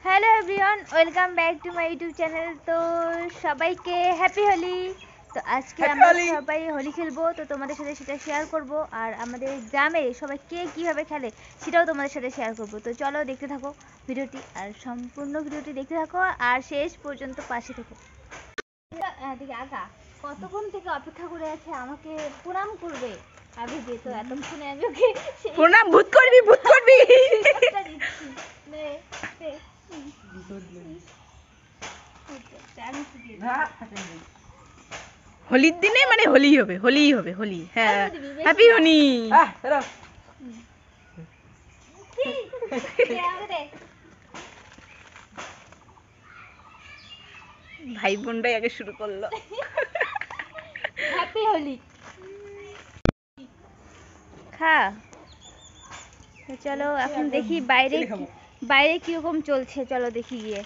Hello everyone, welcome back to my YouTube channel. তো সবাইকে happy Holi. তো আজকে আমরা সবাই হোলি খেলবো, তো তোমাদের সাথে সেটা শেয়ার করব। আর আমাদের গ্রামে সবাই কে কীভাবে খেলে সেটাও তোমাদের সাথে শেয়ার করব। তো চলো দেখতে থাকো ভিডিওটি, আর সম্পূর্ণ ভিডিওটি দেখতে থাকো আর শেষ পর্যন্ত পাশে থেকো। দেখি আগা কতক্ষণ থেকে অপেক্ষা করে আছে আমাকে প্রণাম করবে। আগে যেত এতক্ষণে আমি ওকে প্রণাম ভূত করবি হোলির দিনে মানে হোলি হবে হোলি। হ্যাঁ, হ্যাপি হোলি। ভাই বোনরাই আগে শুরু করলো। হ্যাপি হোলি খা। তো চলো এখন দেখি বাইরে কিরকম চলছে, চলো দেখি গিয়ে।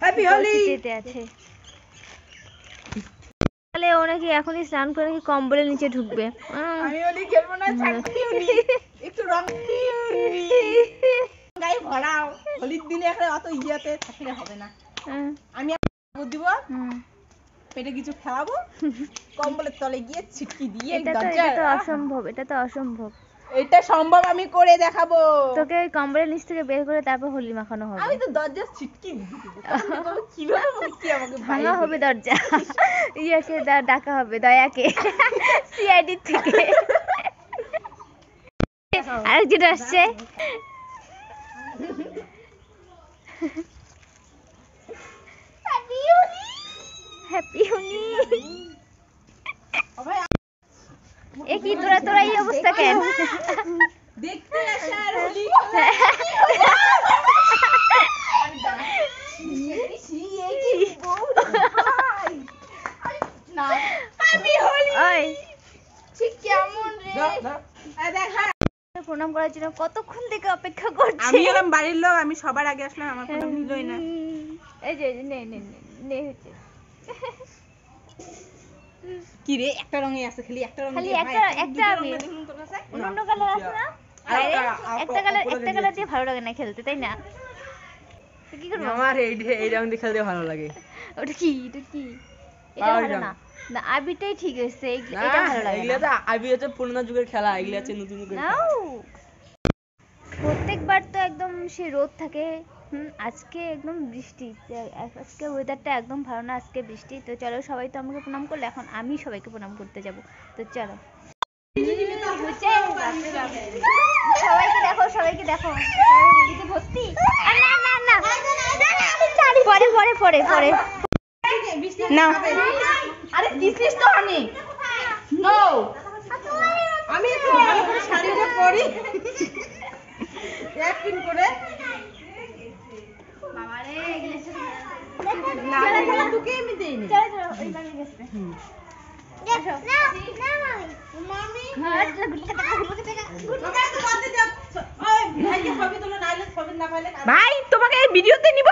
হ্যাপি হোলি আছে তাহলে ও নাকি এখনই স্নান করে নাকি কম্বলের নিচে ঢুকবে। আমি হোলি খেলবো না, একটু রং গায়ে ভরাও। হোলির দিনে এখন অত ইয়াতে থাকলে হবে না। আমি দিব পেটে কিছু খাওয়াবো, কম্বলের তলে গিয়ে ছিটকি দিয়ে এটা তো অসম্ভব, এটা তো অসম্ভব। এটা সম্ভব, আমি করে দেখাবো। তোকে ওই কম্বলের নিচ থেকে বের করে তারপর হোলি মাখানো হবে। আমি তো দরজা ছিটকি কিভাবে কি আমাকে ভাঙা হবে দরজা, ইয়াকে ডাকা হবে দয়াকে সিআইডি থেকে। আরেকজন আসছে। হ্যাপি হোলি। এ কি তোরা এই অবস্থা কেন? দেখতে আসার হোলি প্রণাম করার জন্য কতক্ষণ থেকে অপেক্ষা করছি। আমি এলাম বাড়ির লোক, আমি সবার আগে আসলাম, আমার প্রণাম নিলই না। এই যে নে হচ্ছে কি রে, একটা রঙে আছে খালি একটা রঙ খালি দিয়ে একটা অন্য কালার আছে না? একটা কালার দিয়ে ভালো লাগে না খেলতে, তাই না? কি করব? আমার এই রং দিয়ে খেলতে ভালো লাগে। ওটা কি এটা ভালো না। না আবিটাই ঠিক আছে, এটা ভালো লাগে না। এগুলা তো আবি হচ্ছে পুরোনো যুগের খেলা, এগুলা হচ্ছে নতুন যুগের খেলা। প্রত্যেকবার তো একদম সে রোদ থাকে। আজকে একদম বৃষ্টি, আজকে ওয়েদারটা একদম ভালো না, আজকে বৃষ্টি। তো চলো সবাই তো আমাকে প্রণাম করলে, এখন আমি সবাইকে প্রণাম করতে যাব। তো চলো সবাইকে দেখো ভর্তি। পরে না আরে দিছিস তো আমি নো আমি একটু ভালো করে শাড়িটা পরি একদিন করে বাবারে না তোকে আমি দেইনি। চলো ওই বাড়ি গেছে। ভাই তোমাকে এই ভিডিওতে নিব।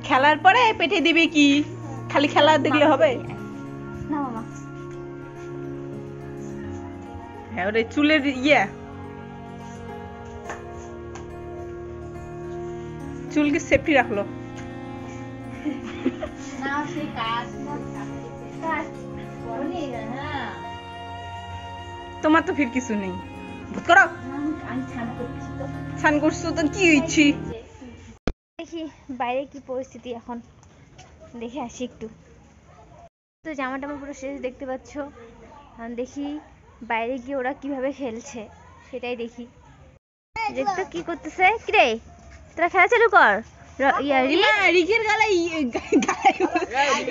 খেলার পরে পেটে দিবি কি? খালি খেলা দেখলে হবে না মামা। হ্যাঁ ওরে চুলের চুলকে সেফটি রাখলো। তোমার তো ফির কিছু নেই, ভূত করো। স্নান করছো তো কি হয়েছি? দেখি বাইরে কি পরিস্থিতি এখন, দেখে আসি একটু। তো জামা টামা পুরো শেষ দেখতে পাচ্ছ। দেখি বাইরে গিয়ে ওরা কিভাবে খেলছে সেটাই দেখি। দেখতো কি করতেছে। কিরে তোরা খেলা চালু কর।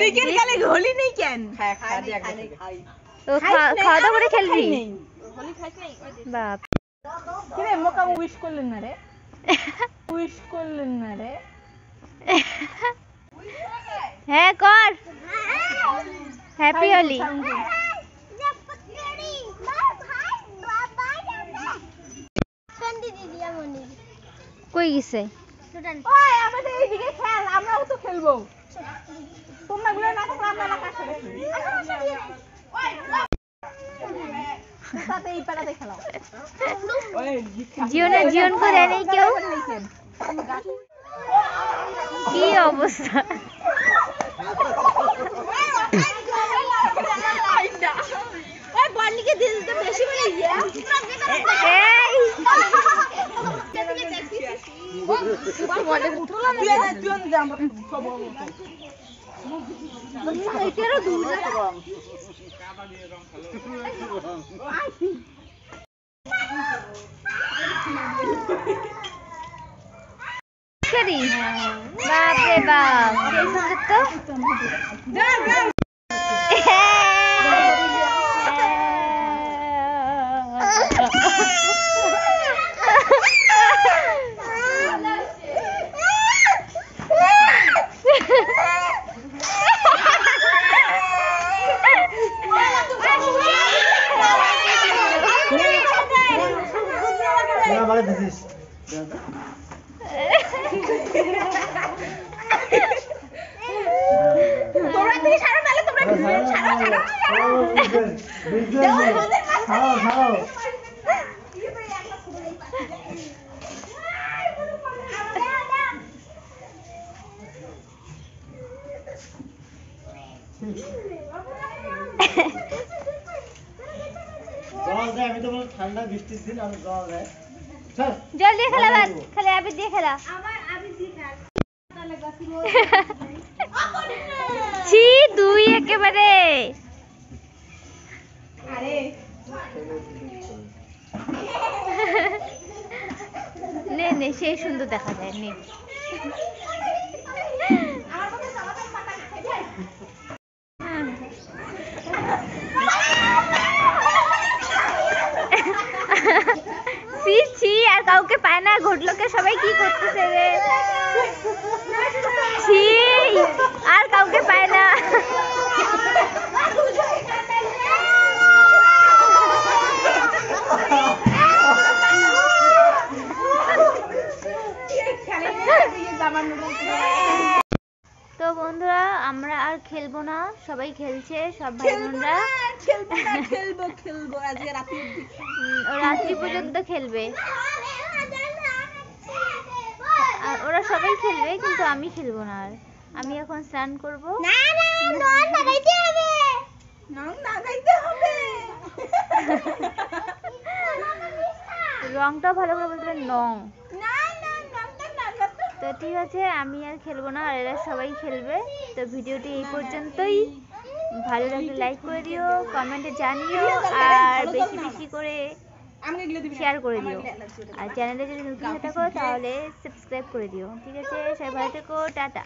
রিকের গালে হোলি নেই কেন? তো খাওয়া দাওয়া করে খেলবি? বাপ কিরে মোকা উইশ করলেন না রে? হ্যাঁ কর। হ্যাপি হোলি। কই গেছে? ওই আমাদের এইদিকে খেল, আমরাও তো খেলবো। তোমরা গুলো না থাকলে আমরা না কাছে সাথে এই পাড়াতে খেলাও। জীবন করে নেই কেউ। কি অবস্থা! ওই বর্ণিকে দিল তো বেশি বলে গিয়া। বাপ রে বাপ, কি সুন্দর তো। তোমরা থেকে সারা নালে তোমরা সারা আমি তো বললাম ঠান্ডা বৃষ্টির দিন আমি জল দেয়। জল দিয়ে খেলা, বাদ খালি আবির দিয়ে খেলা। ছি তুই একেবারে। নে নে, সেই সুন্দর দেখা যায়। নে ছি ছি, আর কাউকে পায় না। ঘটলোকে সবাই কি করতেছে রে? ছি, আর কাউকে পায় না। তো বন্ধুরা, আমরা আর খেলবো না, সবাই খেলছে, সব ভাই বোনরা। খেলবো আজকে রাতে রাত্রি পর্যন্ত খেলবে। আর ওরা সবাই খেলবে, কিন্তু আমি খেলবো না। আর আমি এখন স্নান করবো। রংটাও ভালো করে বলতে হবে, নং। তো ঠিক আছে, আমি আর খেলবো না, আর এরা সবাই খেলবে। তো ভিডিওটি এই পর্যন্তই। ভালো লাগলে লাইক করে দিও, কমেন্টে জানিও, আর বেশি বেশি করে শেয়ার করে দিও। আর চ্যানেলে যদি নতুন হয়ে থাকো তাহলে সাবস্ক্রাইব করে দিও। ঠিক আছে, সবাই ভালো থেকো, টাটা।